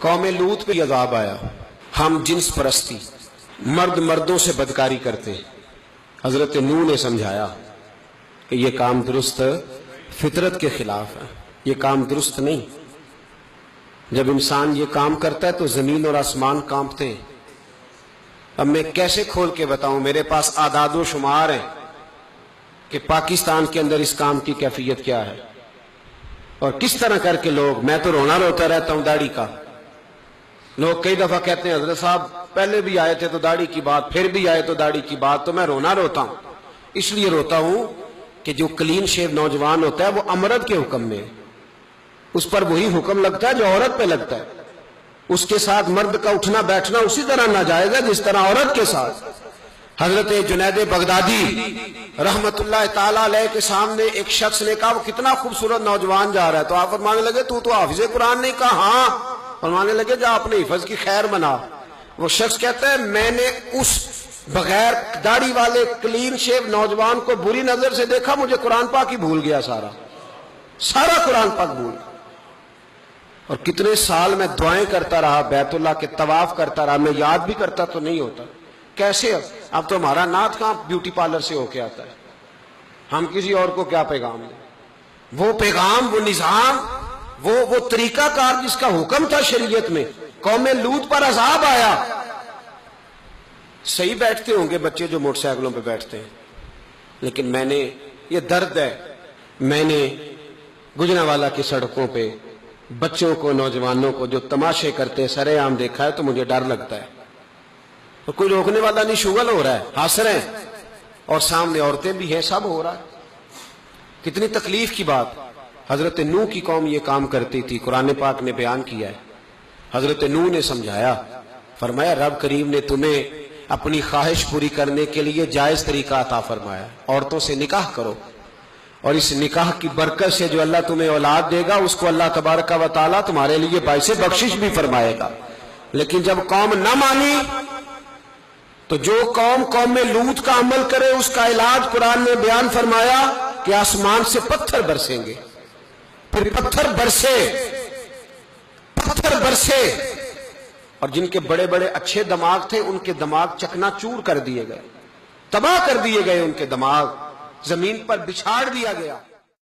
قوم لوط پہ عذاب آیا. ہم جنس پرستی، مرد مردوں سے بدکاری کرتے. حضرت نوح نے سمجھایا کہ یہ کام درست فطرت کے خلاف ہے، یہ کام درست نہیں. جب انسان یہ کام کرتا ہے تو زمین اور آسمان کانپتے ہیں. اب میں کیسے کھول کے بتاؤں، میرے پاس اعداد و شمار ہیں کہ پاکستان کے اندر اس کام کی کیفیت کیا ہے اور کس طرح کر کے لوگ، میں تو رونا روتا رہتا ہوں داڑھی کا. لوگ کئی دفعہ کہتے ہیں حضرت صاحب پہلے بھی آئے تھے تو داڑھی کی بات، پھر بھی آئے تو داڑھی کی بات. تو میں رونا روتا ہوں، اس لیے روتا ہوں کہ جو کلین شیو نوجوان ہوتا ہے وہ امرد کے حکم میں، اس پر وہی حکم لگتا ہے جو عورت پہ لگتا ہے. اس کے ساتھ مرد کا اٹھنا بیٹھنا اسی طرح ناجائز ہے جس طرح عورت کے ساتھ. حضرت جنید بغدادی رحمت اللہ تعالی علیہ کے سامنے ایک شخص نے کہا وہ کتنا خوبصورت نوجوان جا رہا ہے، تو آپ فرمانے لگے تو حافظ قرآن نہیں؟ کہا ہاں. فرمانے لگے جا اپنے حفظ کی خیر بنا. وہ شخص کہتا ہے میں نے اس بغیر داڑھی والے کلین شیو نوجوان کو بری نظر سے دیکھا، مجھے قرآن پاک ہی بھول گیا، سارا قرآن پاک بھول گیا. اور کتنے سال میں دعائیں کرتا رہا، بیت اللہ کے طواف کرتا رہا، میں یاد بھی کرتا تو نہیں ہوتا. کیسے اب تو ہمارا نعت کہاں بیوٹی پارلر سے ہو کے آتا ہے، ہم کسی اور کو کیا پیغام دیں. وہ پیغام، وہ نظام، وہ طریقہ کار جس کا حکم تھا شریعت میں. قوم لوط پر عذاب آیا. صحیح بیٹھتے ہوں گے بچے جو موٹر سائیکلوں پہ بیٹھتے ہیں، لیکن میں نے، یہ درد ہے، میں نے گجرانوالہ کی سڑکوں پہ بچوں کو، نوجوانوں کو جو تماشے کرتے سرے عام دیکھا ہے تو مجھے ڈر لگتا ہے. اور کوئی روکنے والا نہیں، شغل ہو رہا ہے، ہنس رہے ہیں، اور سامنے عورتیں بھی ہیں، سب ہو رہا ہے. کتنی تکلیف کی بات. حضرت نوح کی قوم یہ کام کرتی تھی، قرآن پاک نے بیان کیا ہے. حضرت نوح نے سمجھایا، فرمایا رب کریم نے تمہیں اپنی خواہش پوری کرنے کے لیے جائز طریقہ عطا فرمایا، عورتوں سے نکاح کرو، اور اس نکاح کی برکت سے جو اللہ تمہیں اولاد دے گا اس کو اللہ تبارک و تعالیٰ تمہارے لیے باعث بخشش بھی فرمائے گا. لیکن جب قوم نہ مانی تو جو قوم میں لوط کا عمل کرے اس کا علاج قرآن نے بیان فرمایا کہ آسمان سے پتھر برسیں گے. پھر پتھر برسے اور جن کے بڑے بڑے اچھے دماغ تھے ان کے دماغ چکنا چور کر دیے گئے، تباہ کر دیے گئے، ان کے دماغ زمین پر بچھاڑ دیا گیا.